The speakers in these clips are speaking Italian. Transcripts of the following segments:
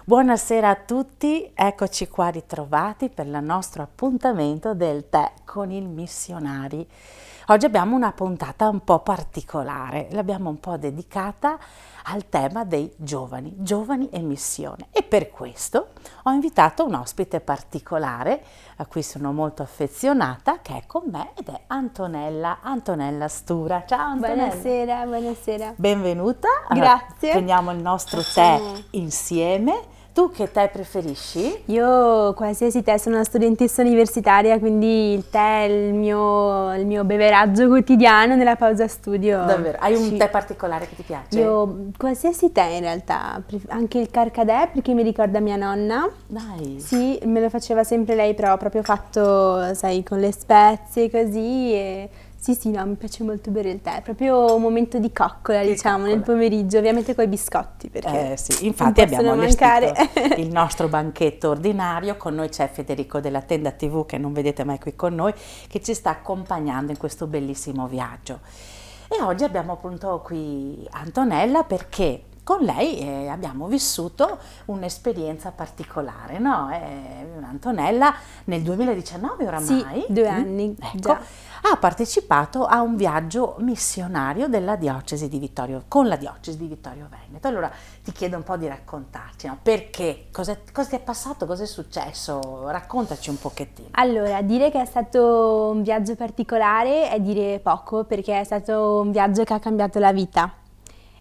Buonasera a tutti, eccoci qua ritrovati per il nostro appuntamento del tè con il missionari. Oggi abbiamo una puntata un po' particolare, l'abbiamo un po' dedicata al tema dei giovani e missione, e per questo ho invitato un ospite particolare a cui sono molto affezionata, che è con me, ed è Antonella Stura. Ciao Antonella. Buonasera. Benvenuta. Grazie. Prendiamo il nostro tè insieme. Tu che tè preferisci? Io qualsiasi tè, sono una studentessa universitaria, quindi il tè è il mio beveraggio quotidiano nella pausa studio. Davvero? Hai un Sì. tè particolare che ti piace? Io qualsiasi tè in realtà, anche il carcadè perché mi ricorda mia nonna. Dai. Sì, me lo faceva sempre lei, però proprio fatto, sai, con le spezie così e... Sì, no, mi piace molto bere il tè, è proprio un momento di coccola, diciamo, nel pomeriggio, ovviamente con i biscotti, perché sì, infatti non abbiamo possono mancare. allestito il nostro banchetto ordinario, con noi c'è Federico della Tenda TV, che non vedete mai qui con noi, che ci sta accompagnando in questo bellissimo viaggio. E oggi abbiamo appunto qui Antonella perché con lei abbiamo vissuto un'esperienza particolare, no? Antonella nel 2019 oramai, Sì, 2 anni, ecco, già. ha partecipato a un viaggio missionario della diocesi di con la diocesi di Vittorio Veneto. Allora ti chiedo un po' di raccontarci, no? Perché, cosa ti è passato, cosa è successo? Raccontaci un pochettino. Allora, dire che è stato un viaggio particolare è dire poco, perché è stato un viaggio che ha cambiato la vita.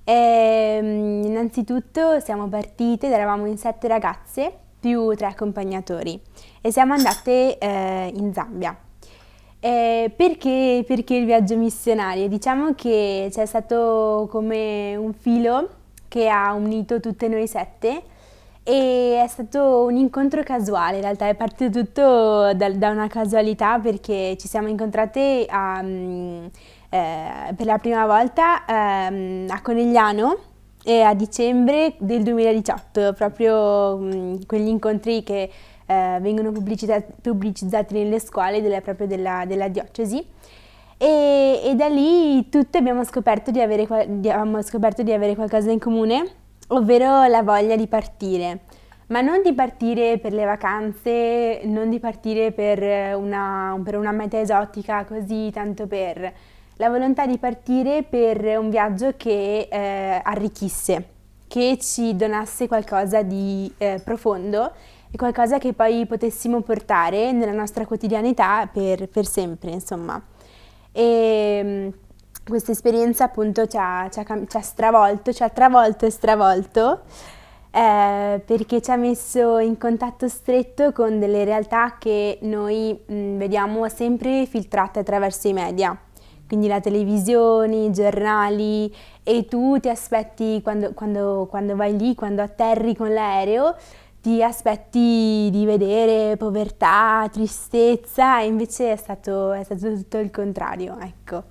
Innanzitutto siamo partite, eravamo in 7 ragazze più 3 accompagnatori e siamo andate in Zambia. Perché il viaggio missionario? Diciamo che c'è stato come un filo che ha unito tutte noi 7 e è stato un incontro casuale, in realtà è partito tutto da una casualità perché ci siamo incontrate per la prima volta a Conegliano a dicembre del 2018, proprio quegli incontri che vengono pubblicizzati nelle scuole proprio della diocesi. E da lì tutte abbiamo scoperto di avere qualcosa in comune, ovvero la voglia di partire. Ma non di partire per le vacanze, non di partire per una meta esotica, così tanto per... La volontà di partire per un viaggio che arricchisse, che ci donasse qualcosa di profondo e qualcosa che poi potessimo portare nella nostra quotidianità per sempre, insomma. E questa esperienza appunto ci ha stravolto, ci ha travolto e stravolto perché ci ha messo in contatto stretto con delle realtà che noi vediamo sempre filtrate attraverso i media. Quindi la televisione, i giornali, e tu ti aspetti quando vai lì, quando atterri con l'aereo, ti aspetti di vedere povertà, tristezza, e invece è stato tutto il contrario, ecco.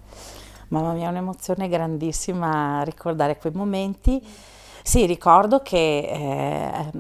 Mamma mia, è un'emozione grandissima ricordare quei momenti. Sì, ricordo che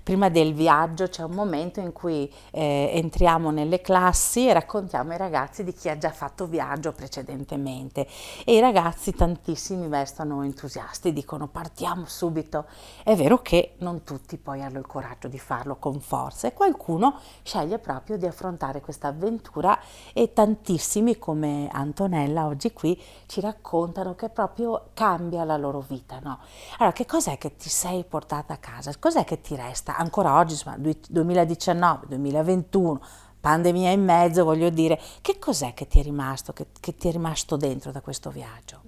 prima del viaggio c'è un momento in cui entriamo nelle classi e raccontiamo ai ragazzi di chi ha già fatto viaggio precedentemente, e i ragazzi, tantissimi, restano entusiasti, dicono partiamo subito. È vero che non tutti poi hanno il coraggio di farlo con forza, e qualcuno sceglie proprio di affrontare questa avventura, e tantissimi come Antonella oggi qui ci raccontano che proprio cambia la loro vita, no? Allora, che cos'è che ti sei portata a casa? Cos'è che ti resta ancora oggi, insomma, 2019, 2021, pandemia in mezzo, voglio dire, che cos'è che ti è rimasto, che ti è rimasto dentro da questo viaggio?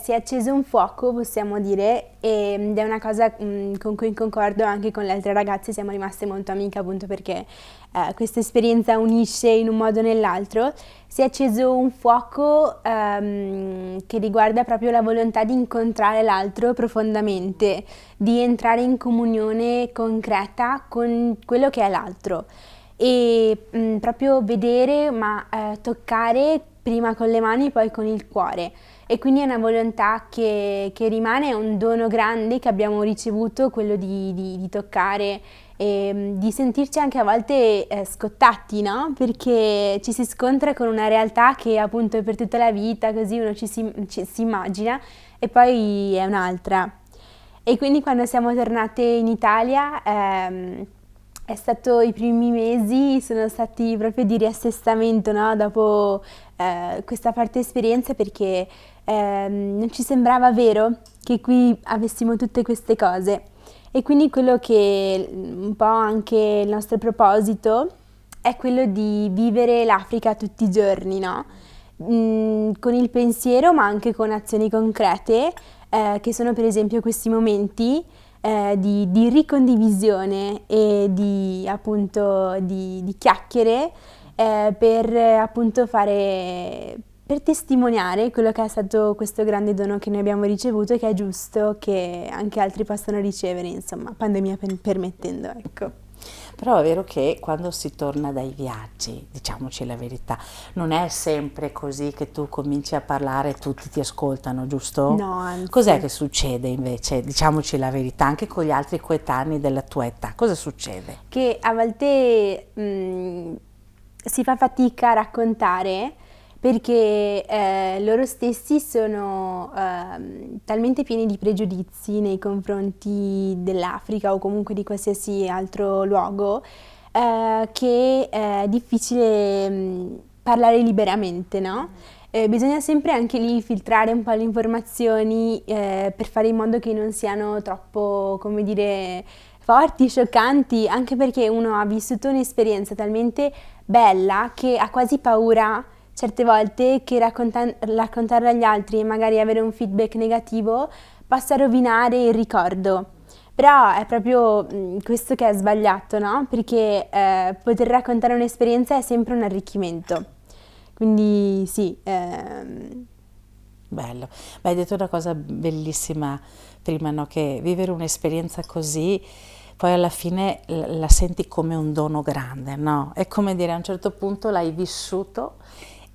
Si è acceso un fuoco, possiamo dire, ed è una cosa con cui concordo anche con le altre ragazze, siamo rimaste molto amiche appunto perché questa esperienza unisce in un modo o nell'altro. Si è acceso un fuoco che riguarda proprio la volontà di incontrare l'altro profondamente, di entrare in comunione concreta con quello che è l'altro e proprio vedere, ma toccare prima con le mani, poi con il cuore. E quindi è una volontà che rimane, è un dono grande che abbiamo ricevuto, quello di toccare e di sentirci anche a volte scottati, no? Perché ci si scontra con una realtà che appunto è per tutta la vita, così uno ci si immagina, e poi è un'altra. E quindi quando siamo tornate in Italia, è stato i primi mesi, sono stati proprio di riassestamento, no? Dopo questa parte esperienza, perché non ci sembrava vero che qui avessimo tutte queste cose. E quindi quello che un po' anche il nostro proposito è quello di vivere l'Africa tutti i giorni, no? Con il pensiero, ma anche con azioni concrete, che sono per esempio questi momenti di ricondivisione e di appunto di chiacchiere per appunto per testimoniare quello che è stato questo grande dono che noi abbiamo ricevuto e che è giusto che anche altri possano ricevere, insomma, pandemia permettendo, ecco. Però è vero che quando si torna dai viaggi, diciamoci la verità, non è sempre così che tu cominci a parlare e tutti ti ascoltano, giusto? No, anzi. Cos'è che succede invece? Diciamoci la verità, anche con gli altri coetanei della tua età, cosa succede? Che a volte si fa fatica a raccontare perché loro stessi sono talmente pieni di pregiudizi nei confronti dell'Africa o comunque di qualsiasi altro luogo che è difficile parlare liberamente, no? Bisogna sempre anche lì filtrare un po' le informazioni per fare in modo che non siano troppo, come dire, forti, scioccanti, anche perché uno ha vissuto un'esperienza talmente bella che ha quasi paura certe volte che raccontarla agli altri e magari avere un feedback negativo possa rovinare il ricordo. Però è proprio questo che è sbagliato, no? Perché poter raccontare un'esperienza è sempre un arricchimento. Quindi sì. Bello. Beh, hai detto una cosa bellissima prima, no? Che vivere un'esperienza così, poi alla fine la senti come un dono grande, no? È come dire, a un certo punto l'hai vissuto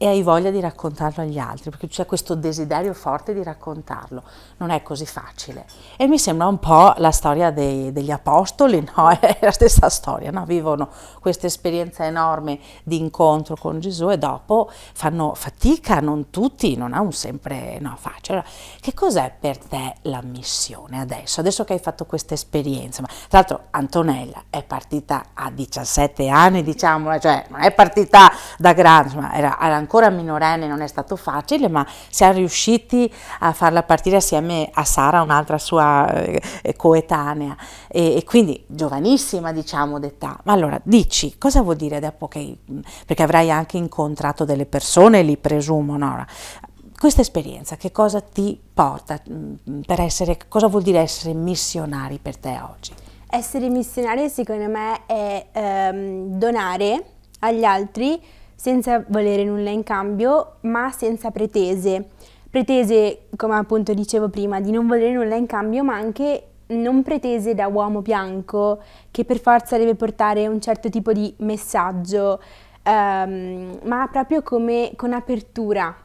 e hai voglia di raccontarlo agli altri, perché c'è questo desiderio forte di raccontarlo, non è così facile. E mi sembra un po' la storia degli apostoli, no? È la stessa storia, no? Vivono questa esperienza enorme di incontro con Gesù e dopo fanno fatica, non tutti, non è un sempre no, facile. Allora, che cos'è per te la missione adesso? Adesso che hai fatto questa esperienza, ma tra l'altro Antonella è partita a 17 anni, diciamo, cioè non è partita da grande, insomma, era ancora minorenne, non è stato facile, ma siamo riusciti a farla partire assieme a Sara, un'altra sua coetanea, e quindi giovanissima, diciamo, d'età. Ma allora, dici, cosa vuol dire dopo che, perché avrai anche incontrato delle persone, li presumo, no? Questa esperienza, che cosa ti porta per essere, cosa vuol dire essere missionari per te oggi? Essere missionari secondo me è donare agli altri senza volere nulla in cambio, ma senza pretese. Pretese, come appunto dicevo prima, di non volere nulla in cambio, ma anche non pretese da uomo bianco che per forza deve portare un certo tipo di messaggio, ma proprio come con apertura.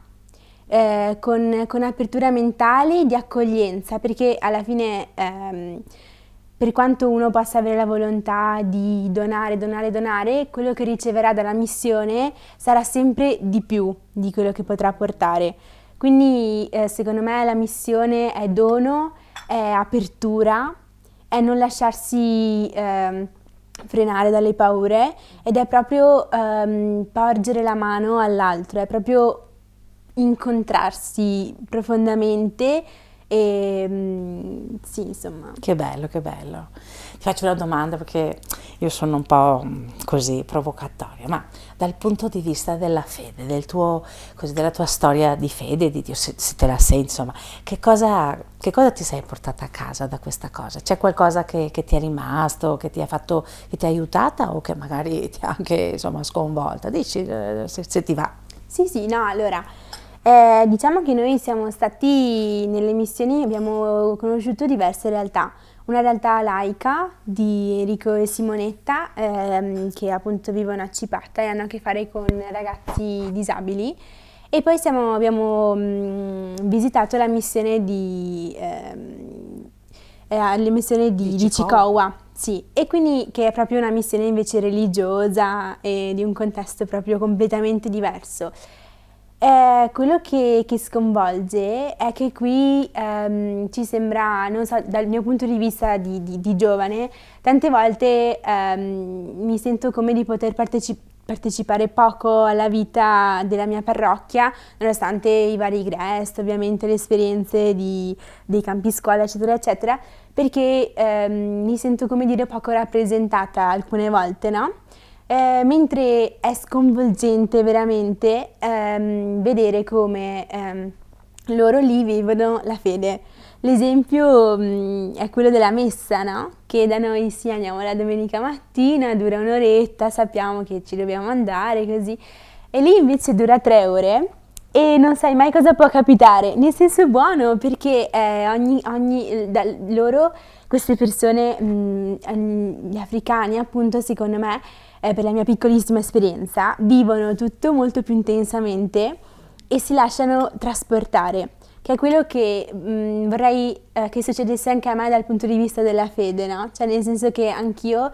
Con apertura mentale e di accoglienza, perché alla fine per quanto uno possa avere la volontà di donare, quello che riceverà dalla missione sarà sempre di più di quello che potrà portare. Quindi secondo me la missione è dono, è apertura, è non lasciarsi frenare dalle paure ed è proprio porgere la mano all'altro, è proprio incontrarsi profondamente e sì, insomma. Che bello, che bello. Ti faccio una domanda perché io sono un po' così provocatoria, ma dal punto di vista della fede, della tua storia di fede, di Dio, se te la sei, insomma, che cosa ti sei portata a casa da questa cosa? C'è qualcosa che ti è rimasto, che ti ha fatto, che ti ha aiutata o che magari ti ha anche, insomma, sconvolta? Dici, se ti va. Sì, no, allora, diciamo che noi siamo stati nelle missioni, abbiamo conosciuto diverse realtà. Una realtà laica di Enrico e Simonetta che appunto vivono a Cipata e hanno a che fare con ragazzi disabili. E poi abbiamo visitato la missione di Cikowa, sì, e quindi che è proprio una missione invece religiosa e di un contesto proprio completamente diverso. Quello che sconvolge è che qui ci sembra, non so, dal mio punto di vista di giovane, tante volte mi sento come di poter partecipare poco alla vita della mia parrocchia, nonostante i vari IGREST, ovviamente le esperienze dei campi scuola, eccetera, eccetera, perché mi sento, come dire, poco rappresentata alcune volte, no? Mentre è sconvolgente veramente vedere come loro lì vivono la fede. L'esempio è quello della messa, no? Che da noi sì, andiamo la domenica mattina, dura un'oretta, sappiamo che ci dobbiamo andare, così. E lì invece dura 3 ore e non sai mai cosa può capitare, nel senso buono, perché loro, queste persone, gli africani appunto, secondo me, per la mia piccolissima esperienza, vivono tutto molto più intensamente e si lasciano trasportare, che è quello che vorrei che succedesse anche a me dal punto di vista della fede, no? Cioè nel senso che anch'io,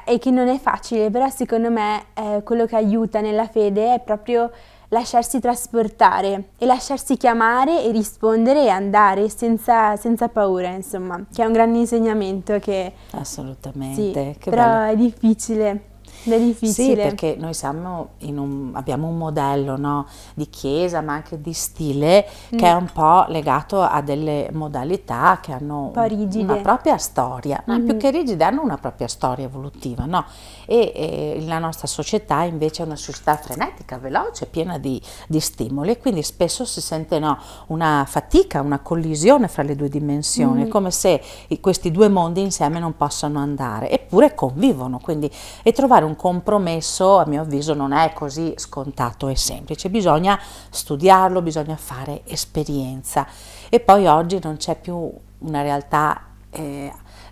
e che non è facile, però secondo me quello che aiuta nella fede è proprio lasciarsi trasportare e lasciarsi chiamare e rispondere e andare senza paura, insomma, che è un grande insegnamento che Assolutamente, sì, che però bello. è difficile. Sì, perché noi abbiamo un modello, no, di chiesa, ma anche di stile che è un po' legato a delle modalità che hanno Un po' una rigide. propria storia, ma più che rigide hanno una propria storia evolutiva, no? E la nostra società invece è una società frenetica, veloce, piena di stimoli e quindi spesso si sente, no, una fatica, una collisione fra le due dimensioni, è come se questi due mondi insieme non possano andare, eppure convivono, quindi e trovare un compromesso, a mio avviso, non è così scontato e semplice, bisogna studiarlo, bisogna fare esperienza e poi oggi non c'è più una realtà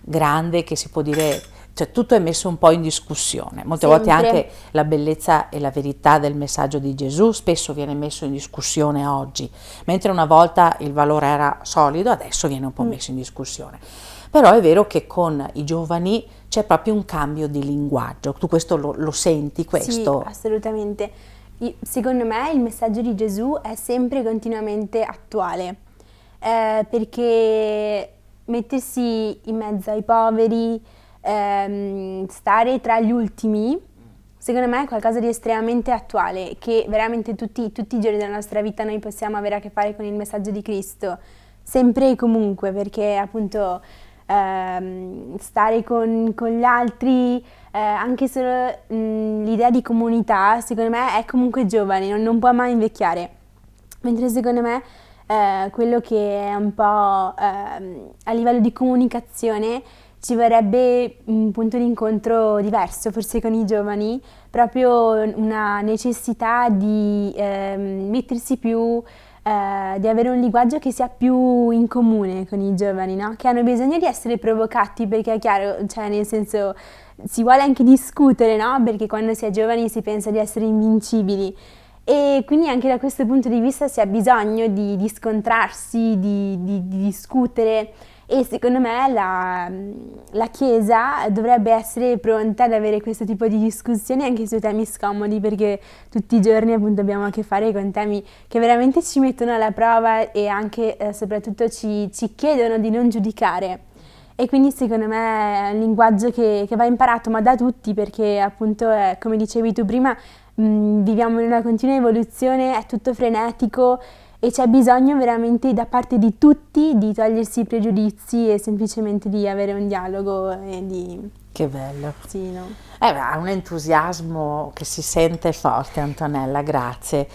grande che si può dire, cioè tutto è messo un po' in discussione, molte volte Sempre. anche la bellezza e la verità del messaggio di Gesù spesso viene messo in discussione oggi, mentre una volta il valore era solido, adesso viene un po' messo in discussione. Però è vero che con i giovani c'è proprio un cambio di linguaggio, tu questo lo senti, Sì, questo? assolutamente. Secondo me il messaggio di Gesù è sempre continuamente attuale, perché mettersi in mezzo ai poveri, stare tra gli ultimi, secondo me è qualcosa di estremamente attuale, che veramente tutti i giorni della nostra vita noi possiamo avere a che fare con il messaggio di Cristo, sempre e comunque, perché appunto stare con gli altri, anche solo l'idea di comunità, secondo me è comunque giovane, non può mai invecchiare. Mentre secondo me quello che è un po' a livello di comunicazione ci vorrebbe un punto di incontro diverso, forse con i giovani, proprio una necessità di mettersi più, di avere un linguaggio che sia più in comune con i giovani, no? Che hanno bisogno di essere provocati, perché è chiaro, cioè nel senso si vuole anche discutere, no? Perché quando si è giovani si pensa di essere invincibili. E quindi anche da questo punto di vista si ha bisogno di scontrarsi, di discutere e secondo me la Chiesa dovrebbe essere pronta ad avere questo tipo di discussioni anche su temi scomodi, perché tutti i giorni appunto abbiamo a che fare con temi che veramente ci mettono alla prova e anche soprattutto ci chiedono di non giudicare. E quindi secondo me è un linguaggio che va imparato, ma da tutti, perché appunto come dicevi tu prima, viviamo in una continua evoluzione, è tutto frenetico e c'è bisogno veramente da parte di tutti di togliersi i pregiudizi e semplicemente di avere un dialogo e di... Che bello. Sì, no? Ha un entusiasmo che si sente forte, Antonella, grazie.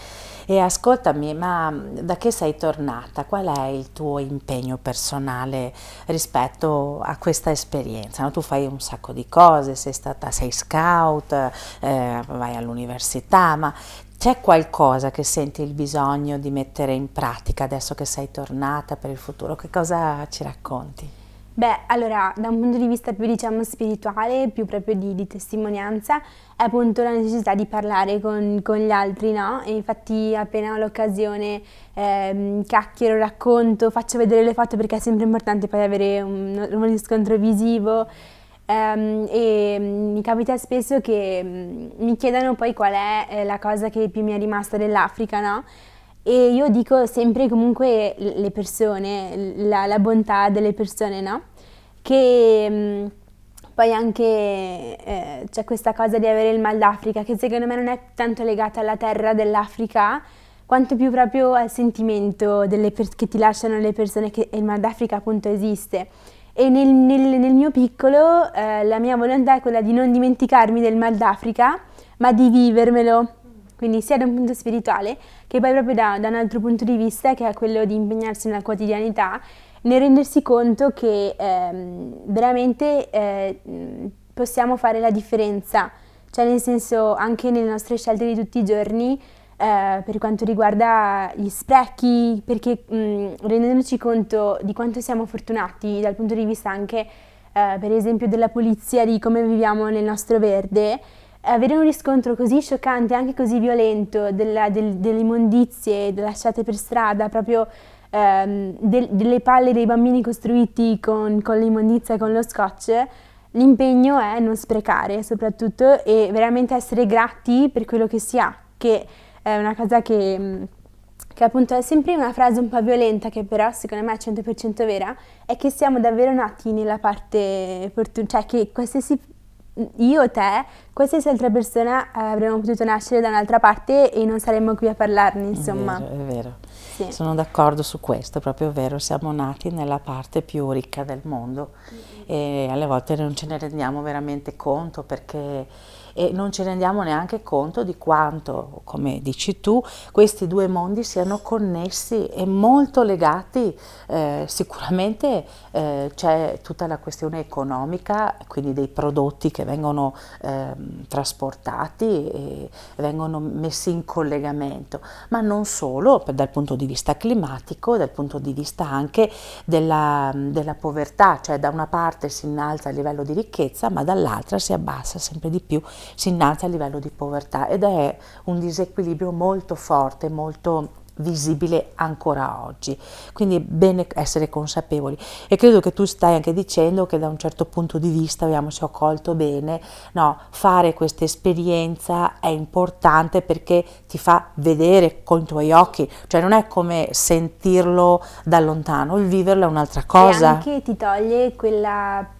E ascoltami, ma da che sei tornata? Qual è il tuo impegno personale rispetto a questa esperienza? No? Tu fai un sacco di cose, sei scout, vai all'università, ma c'è qualcosa che senti il bisogno di mettere in pratica adesso che sei tornata per il futuro? Che cosa ci racconti? Beh, allora, da un punto di vista più, diciamo, spirituale, più proprio di testimonianza, è appunto la necessità di parlare con gli altri, no? E infatti appena ho l'occasione, chiacchiero, racconto, faccio vedere le foto perché è sempre importante poi avere un riscontro visivo e mi capita spesso che mi chiedano poi qual è la cosa che più mi è rimasta dell'Africa, no? E io dico sempre comunque le persone, la bontà delle persone, no? Che poi anche c'è questa cosa di avere il mal d'Africa, che secondo me non è tanto legata alla terra dell'Africa, quanto più proprio al sentimento che ti lasciano le persone, che il mal d'Africa appunto esiste. E nel mio piccolo la mia volontà è quella di non dimenticarmi del mal d'Africa, ma di vivermelo, quindi sia da un punto spirituale che poi proprio da un altro punto di vista, che è quello di impegnarsi nella quotidianità, nel rendersi conto che veramente possiamo fare la differenza, cioè nel senso anche nelle nostre scelte di tutti i giorni, per quanto riguarda gli sprechi, perché rendendoci conto di quanto siamo fortunati dal punto di vista anche per esempio della pulizia, di come viviamo nel nostro verde, avere un riscontro così scioccante, anche così violento, delle immondizie lasciate per strada, proprio delle palle dei bambini costruiti con l'immondizia e con lo scotch, l'impegno è non sprecare soprattutto e veramente essere grati per quello che si ha, che è una cosa che appunto è sempre una frase un po' violenta, che però secondo me è 100% vera, è che siamo davvero nati nella parte fortunata, cioè che qualsiasi io, te, qualsiasi altra persona avremmo potuto nascere da un'altra parte e non saremmo qui a parlarne, insomma. È vero. Sì. Sono d'accordo su questo, è proprio vero, siamo nati nella parte più ricca del mondo e alle volte non ce ne rendiamo veramente conto, perché e non ci rendiamo neanche conto di quanto, come dici tu, questi due mondi siano connessi e molto legati. Sicuramente c'è tutta la questione economica, quindi dei prodotti che vengono trasportati e vengono messi in collegamento, ma non solo dal punto di vista climatico, dal punto di vista anche della povertà, cioè da una parte si innalza il livello di ricchezza, ma dall'altra si abbassa sempre di più, si innalza il livello di povertà, ed è un disequilibrio molto forte, molto visibile ancora oggi. Quindi è bene essere consapevoli, e credo che tu stai anche dicendo che da un certo punto di vista, abbiamo, se ho colto bene, no, fare questa esperienza è importante perché ti fa vedere con i tuoi occhi, cioè non è come sentirlo da lontano, il viverlo è un'altra cosa. E anche ti toglie quella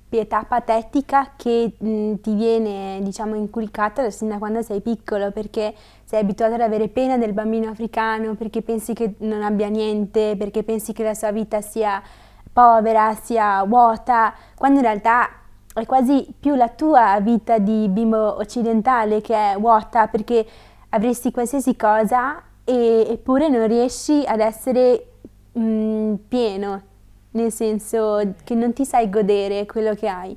pietà patetica che ti viene, diciamo, inculcata sin da quando sei piccolo, perché sei abituato ad avere pena del bambino africano, perché pensi che non abbia niente, perché pensi che la sua vita sia povera, sia vuota, quando in realtà è quasi più la tua vita di bimbo occidentale che è vuota, perché avresti qualsiasi cosa eppure non riesci ad essere pieno, nel senso che non ti sai godere quello che hai.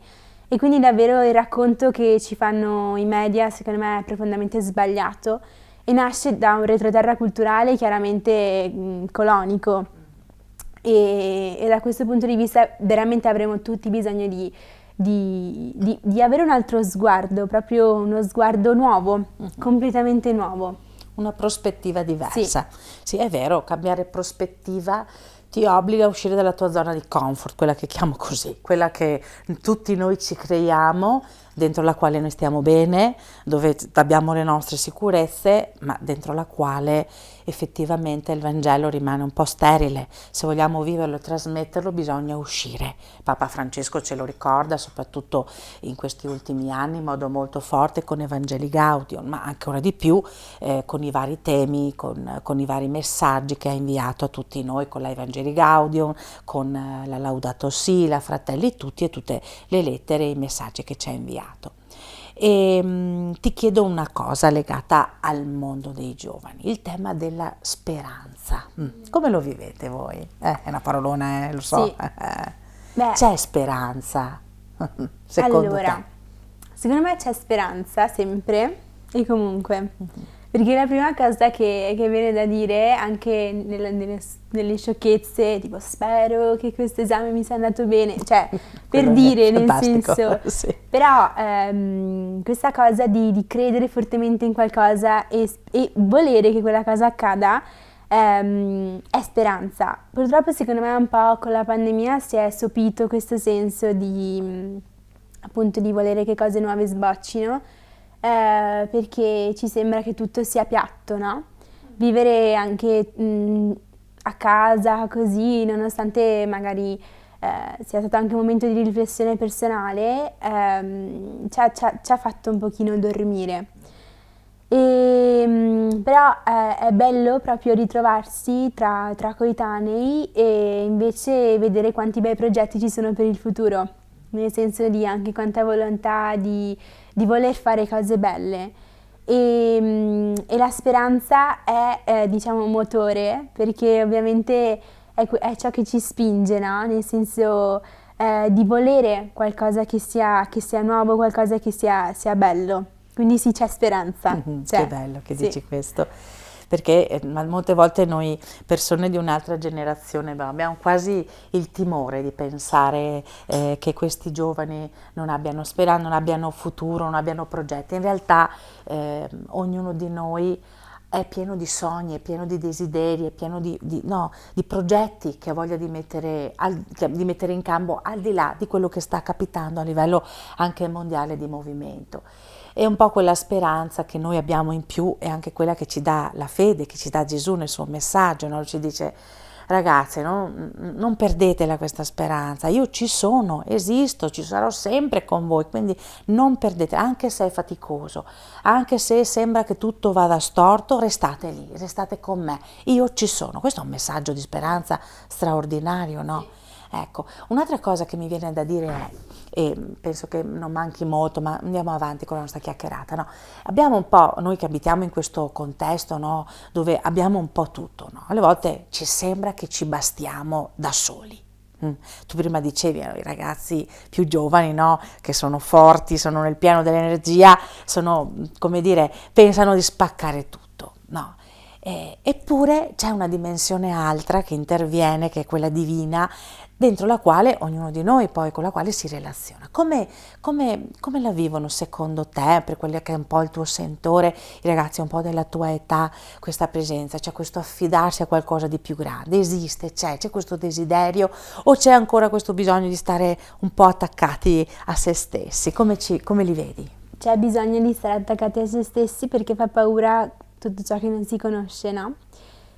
E quindi davvero il racconto che ci fanno i media, secondo me, è profondamente sbagliato e nasce da un retroterra culturale chiaramente colonico. E da questo punto di vista veramente avremo tutti bisogno di avere un altro sguardo, proprio uno sguardo nuovo, completamente nuovo. Una prospettiva diversa. Sì, è vero, cambiare prospettiva ti obbliga a uscire dalla tua zona di comfort, quella che chiamo così, quella che tutti noi ci creiamo, dentro la quale noi stiamo bene, dove abbiamo le nostre sicurezze, ma dentro la quale effettivamente il Vangelo rimane un po' sterile. Se vogliamo viverlo e trasmetterlo bisogna uscire. Papa Francesco ce lo ricorda, soprattutto in questi ultimi anni, in modo molto forte con Evangelii Gaudium, ma ancora di più con i vari temi, con i vari messaggi che ha inviato a tutti noi, con la Evangelii Gaudium, con la Laudato Si, la Fratelli Tutti e tutte le lettere e i messaggi che ci ha inviato. E ti chiedo una cosa legata al mondo dei giovani, il tema della speranza. Come lo vivete voi? È una parolona, lo so. Sì. Beh, c'è speranza, secondo allora, secondo me c'è speranza sempre e comunque, perché la prima cosa che viene da dire, anche nelle sciocchezze, tipo spero che questo esame mi sia andato bene, cioè per dire, nel senso, sì. però questa cosa di credere fortemente in qualcosa e volere che quella cosa accada è speranza. Purtroppo secondo me un po' con la pandemia si è sopito questo senso appunto di volere che cose nuove sboccino, perché ci sembra che tutto sia piatto, no? Vivere anche a casa così, nonostante magari sia stato anche un momento di riflessione personale, ci ha fatto un pochino dormire. Però è bello proprio ritrovarsi tra coetanei e invece vedere quanti bei progetti ci sono per il futuro, nel senso di anche quanta volontà di voler fare cose belle. E la speranza è diciamo, un motore, perché ovviamente è ciò che ci spinge, no? Nel senso di volere qualcosa che sia nuovo, qualcosa che sia bello. Quindi sì, c'è speranza. Che bello che sì. dici questo, perché molte volte noi persone di un'altra generazione abbiamo quasi il timore di pensare che questi giovani non abbiano speranza, non abbiano futuro, non abbiano progetti. In realtà ognuno di noi è pieno di sogni, è pieno di desideri, è pieno di progetti che ha voglia di mettere in campo al di là di quello che sta capitando a livello anche mondiale di movimento. E un po' quella speranza che noi abbiamo in più è anche quella che ci dà la fede, che ci dà Gesù nel suo messaggio, no? Ci dice: ragazze, non perdetela questa speranza, io ci sono, esisto, ci sarò sempre con voi, quindi non perdete, anche se è faticoso, anche se sembra che tutto vada storto, restate lì, restate con me, io ci sono. Questo è un messaggio di speranza straordinario, no? Ecco, un'altra cosa che mi viene da dire è, e penso che non manchi molto, ma andiamo avanti con la nostra chiacchierata, no? Abbiamo un po', noi che abitiamo in questo contesto, no, dove abbiamo un po' tutto, no? Alle volte ci sembra che ci bastiamo da soli. Tu prima dicevi, i ragazzi più giovani, no, che sono forti, sono nel pieno dell'energia, sono, come dire, pensano di spaccare tutto, no? Eppure c'è una dimensione altra che interviene, che è quella divina, dentro la quale ognuno di noi poi con la quale si relaziona. Come la vivono secondo te, per quello che è un po' il tuo sentore, i ragazzi un po' della tua età, questa presenza? C'è questo affidarsi a qualcosa di più grande? Esiste? C'è questo desiderio o c'è ancora questo bisogno di stare un po' attaccati a se stessi? Come li vedi? C'è bisogno di stare attaccati a se stessi perché fa paura tutto ciò che non si conosce, no?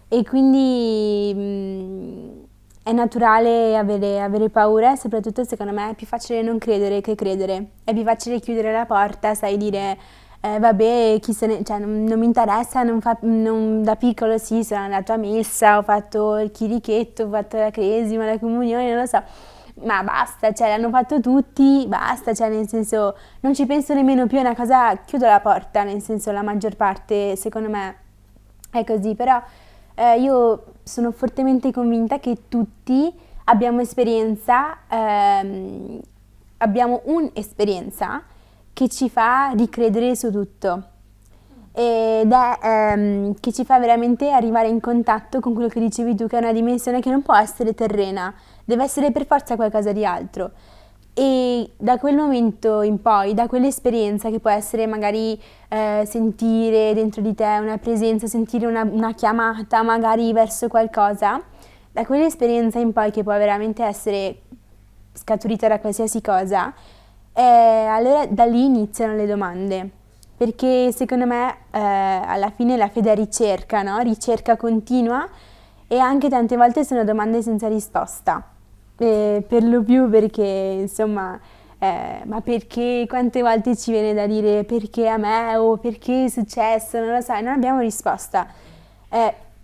E quindi è naturale avere paura e soprattutto secondo me è più facile non credere che credere. È più facile chiudere la porta, sai, dire vabbè, chi se ne, cioè, non mi interessa, da piccolo sì, sono andato a messa, ho fatto il chirichetto, ho fatto la cresima, la comunione, non lo so. Ma basta, cioè l'hanno fatto tutti, basta, cioè nel senso non ci penso nemmeno più, è una cosa, chiudo la porta, nel senso la maggior parte secondo me è così, però io sono fortemente convinta che tutti abbiamo abbiamo un'esperienza che ci fa ricredere su tutto ed è che ci fa veramente arrivare in contatto con quello che dicevi tu, che è una dimensione che non può essere terrena, deve essere per forza qualcosa di altro. E da quel momento in poi, da quell'esperienza che può essere magari sentire dentro di te una presenza, sentire una chiamata magari verso qualcosa, da quell'esperienza in poi che può veramente essere scaturita da qualsiasi cosa, allora da lì iniziano le domande. Perché secondo me alla fine la fede è ricerca, no? Ricerca continua e anche tante volte sono domande senza risposta. Per lo più perché insomma, ma perché, quante volte ci viene da dire perché a me o perché è successo, non lo so, non abbiamo risposta.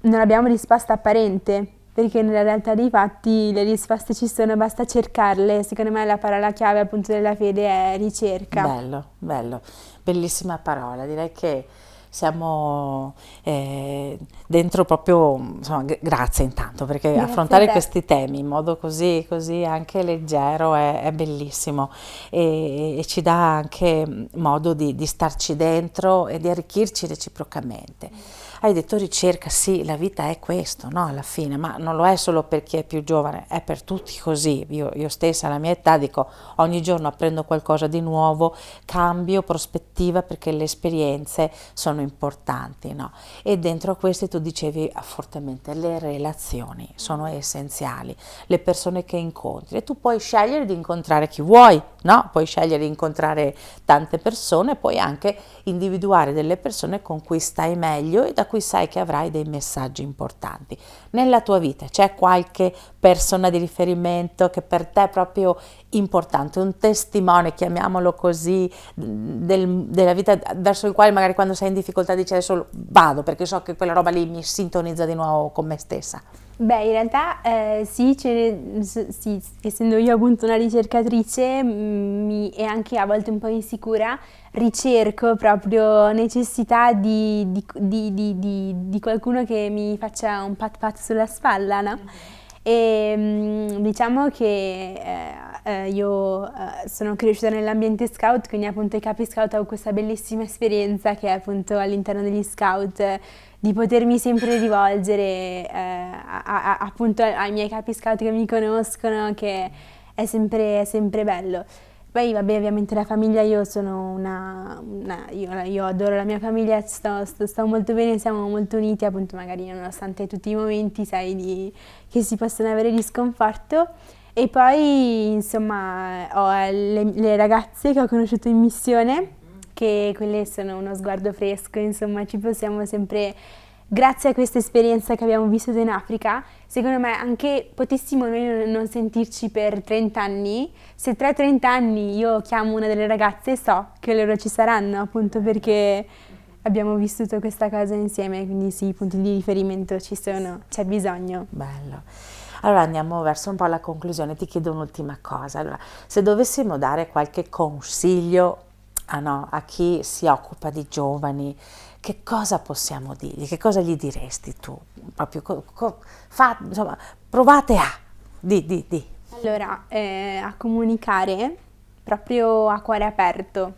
Non abbiamo risposta apparente, perché nella realtà dei fatti le risposte ci sono, basta cercarle. Secondo me la parola chiave appunto della fede è ricerca. Bello, bello, bellissima parola, direi che siamo dentro proprio, insomma, grazie intanto, perché Grazie affrontare a te. questi temi in modo così anche leggero è bellissimo e ci dà anche modo di starci dentro e di arricchirci reciprocamente. Hai detto ricerca, sì, la vita è questo, no? Alla fine, ma non lo è solo per chi è più giovane, è per tutti così. Io stessa alla mia età dico, ogni giorno apprendo qualcosa di nuovo, cambio prospettiva perché le esperienze sono importanti, no? E dentro a queste tu dicevi fortemente, le relazioni sono essenziali, le persone che incontri e tu puoi scegliere di incontrare chi vuoi, no? Puoi scegliere di incontrare tante persone, puoi anche individuare delle persone con cui stai meglio e da cui sai che avrai dei messaggi importanti. Nella tua vita c'è qualche persona di riferimento che per te è proprio importante, un testimone, chiamiamolo così, della vita verso il quale magari quando sei in difficoltà dici adesso vado perché so che quella roba lì mi sintonizza di nuovo con me stessa? Beh, in realtà sì, sì, essendo io appunto una ricercatrice e anche a volte un po' insicura, ricerco proprio necessità di qualcuno che mi faccia un pat pat sulla spalla, no? E diciamo che io sono cresciuta nell'ambiente scout, quindi appunto i capi scout ho questa bellissima esperienza che è appunto all'interno degli scout di potermi sempre rivolgere appunto ai miei capi scout che mi conoscono, che è sempre bello. Poi vabbè, ovviamente la famiglia, io sono io adoro la mia famiglia, sto molto bene, siamo molto uniti, appunto magari nonostante tutti i momenti, sai, che si possono avere di sconforto. E poi insomma ho le ragazze che ho conosciuto in missione, che quelle sono uno sguardo fresco, insomma ci possiamo sempre, grazie a questa esperienza che abbiamo vissuto in Africa, secondo me anche potessimo noi non sentirci per 30 anni, se tra 30 anni io chiamo una delle ragazze so che loro ci saranno, appunto perché abbiamo vissuto questa cosa insieme, quindi sì, i punti di riferimento ci sono, c'è bisogno. Bello. Allora andiamo verso un po' la conclusione, ti chiedo un'ultima cosa. Allora, se dovessimo dare qualche consiglio a chi si occupa di giovani, che cosa possiamo dirgli? Che cosa gli diresti tu? Proprio insomma, provate a di. Allora, a comunicare proprio a cuore aperto,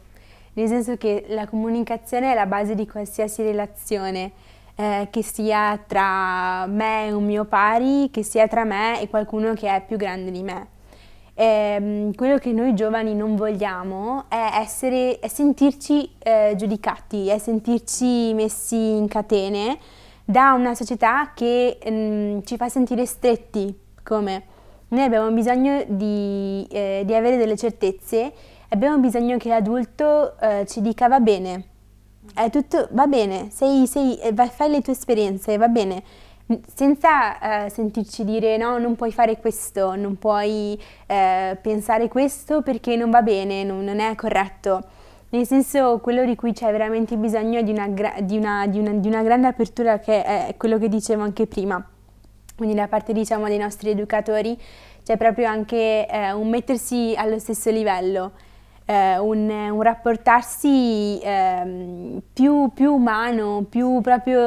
nel senso che la comunicazione è la base di qualsiasi relazione, che sia tra me e un mio pari, che sia tra me e qualcuno che è più grande di me. Quello che noi giovani non vogliamo è sentirci giudicati, è sentirci messi in catene da una società che ci fa sentire stretti, come noi abbiamo bisogno di avere delle certezze, abbiamo bisogno che l'adulto ci dica va bene, è tutto, va bene, fai le tue esperienze, va bene, senza sentirci dire no, non puoi fare questo, non puoi pensare questo perché non va bene, non è corretto. Nel senso, quello di cui c'è veramente bisogno è di una grande apertura, che è quello che dicevo anche prima. Quindi da parte, diciamo, dei nostri educatori c'è proprio anche un mettersi allo stesso livello, un rapportarsi più umano, più proprio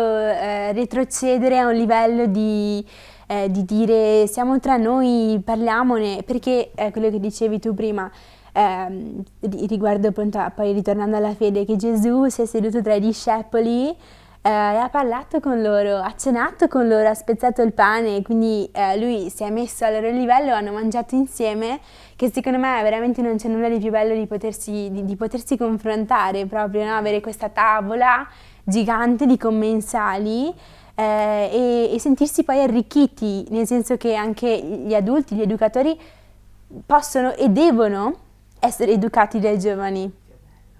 retrocedere a un livello di dire siamo tra noi, parliamone, perché quello che dicevi tu prima, riguardo appunto, poi ritornando alla fede, che Gesù si è seduto tra i discepoli, ha parlato con loro, ha cenato con loro, ha spezzato il pane, quindi lui si è messo al loro livello, hanno mangiato insieme, che secondo me veramente non c'è nulla di più bello di potersi confrontare proprio, no? Avere questa tavola gigante di commensali e sentirsi poi arricchiti, nel senso che anche gli adulti, gli educatori possono e devono essere educati dai giovani.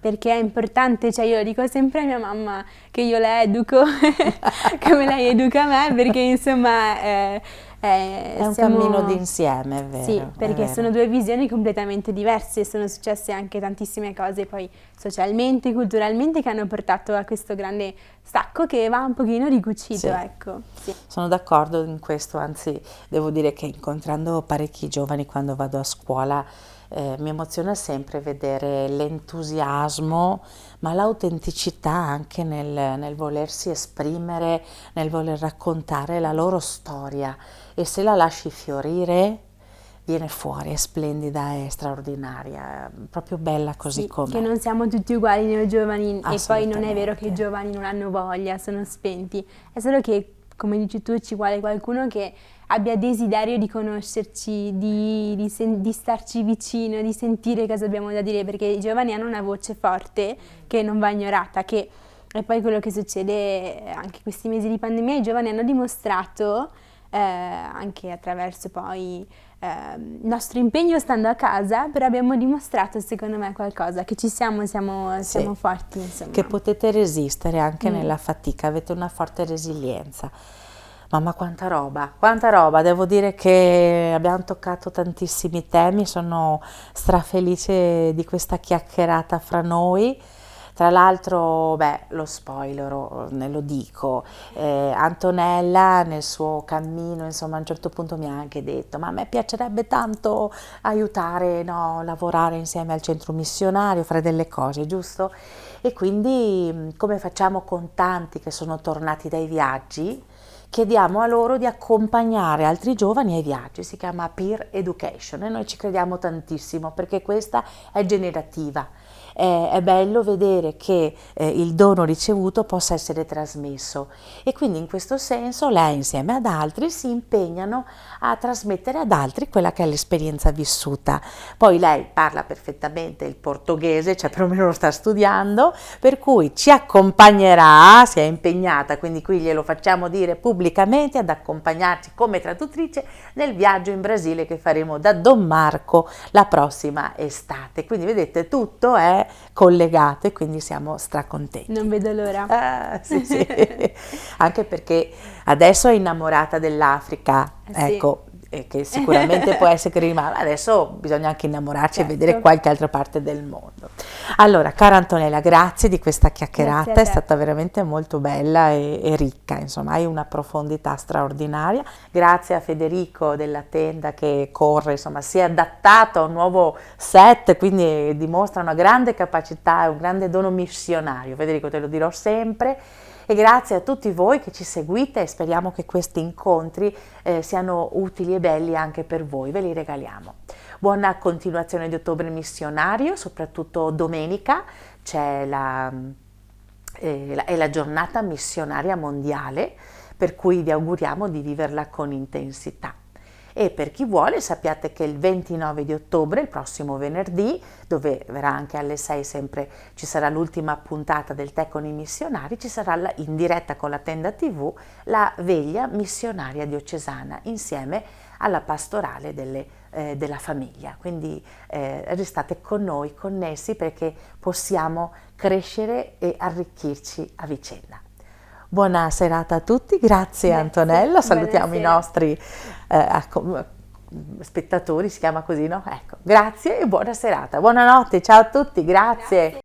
Perché è importante, cioè io lo dico sempre a mia mamma che io la educo come lei educa me, perché insomma è un cammino d'insieme, è vero. Sì, perché sono due visioni completamente diverse, sono successe anche tantissime cose poi socialmente, culturalmente, che hanno portato a questo grande stacco che va un pochino ricucito, sì. Ecco. Sì. Sono d'accordo in questo, anzi devo dire che incontrando parecchi giovani quando vado a scuola mi emoziona sempre vedere l'entusiasmo, ma l'autenticità anche nel volersi esprimere, nel voler raccontare la loro storia, e se la lasci fiorire viene fuori, è splendida, è straordinaria, è proprio bella così, sì, com'è. Che non siamo tutti uguali noi giovani, e poi non è vero che i giovani non hanno voglia, sono spenti, è solo che, come dici tu, ci vuole qualcuno che abbia desiderio di conoscerci, di starci vicino, di sentire cosa abbiamo da dire, perché i giovani hanno una voce forte che non va ignorata, che è poi quello che succede anche questi mesi di pandemia. I giovani hanno dimostrato, anche attraverso poi il nostro impegno stando a casa, però abbiamo dimostrato secondo me qualcosa, che siamo forti, insomma. Che potete resistere anche nella fatica, avete una forte resilienza. Mamma, quanta roba, devo dire che abbiamo toccato tantissimi temi, sono strafelice di questa chiacchierata fra noi. Tra l'altro, lo spoiler, ne lo dico, Antonella nel suo cammino, insomma, a un certo punto mi ha anche detto: ma a me piacerebbe tanto aiutare, no, lavorare insieme al centro missionario, fare delle cose, giusto? E quindi, come facciamo con tanti che sono tornati dai viaggi, chiediamo a loro di accompagnare altri giovani ai viaggi, si chiama peer education e noi ci crediamo tantissimo perché questa è generativa. È bello vedere che il dono ricevuto possa essere trasmesso e quindi in questo senso lei insieme ad altri si impegnano a trasmettere ad altri quella che è l'esperienza vissuta. Poi lei parla perfettamente il portoghese, cioè perlomeno lo sta studiando, per cui ci accompagnerà, si è impegnata, quindi qui glielo facciamo dire pubblicamente, ad accompagnarci come traduttrice nel viaggio in Brasile che faremo da Don Marco la prossima estate. Quindi vedete, tutto è collegato e quindi siamo stracontenti. Non vedo l'ora. Sì. Anche perché adesso è innamorata dell'Africa, ecco, che sicuramente può essere che rimane, adesso bisogna anche innamorarci e vedere qualche altra parte del mondo. Allora, cara Antonella, grazie di questa chiacchierata, è stata veramente molto bella e ricca, insomma, hai una profondità straordinaria. Grazie a Federico della tenda che corre, insomma, si è adattato a un nuovo set, quindi dimostra una grande capacità, un grande dono missionario. Federico, te lo dirò sempre. E grazie a tutti voi che ci seguite e speriamo che questi incontri siano utili e belli anche per voi, ve li regaliamo. Buona continuazione di Ottobre Missionario, soprattutto domenica c'è è la giornata missionaria mondiale, per cui vi auguriamo di viverla con intensità. E per chi vuole sappiate che il 29 di ottobre, il prossimo venerdì, dove verrà anche alle 6 sempre, ci sarà l'ultima puntata del Tè con i missionari, ci sarà in diretta con la Tenda TV la veglia missionaria diocesana insieme alla pastorale della famiglia. Quindi restate con noi, connessi, perché possiamo crescere e arricchirci a vicenda. Buona serata a tutti, grazie Antonella, salutiamo i nostri spettatori, si chiama così, no? Ecco, grazie e buona serata, buonanotte, ciao a tutti, grazie.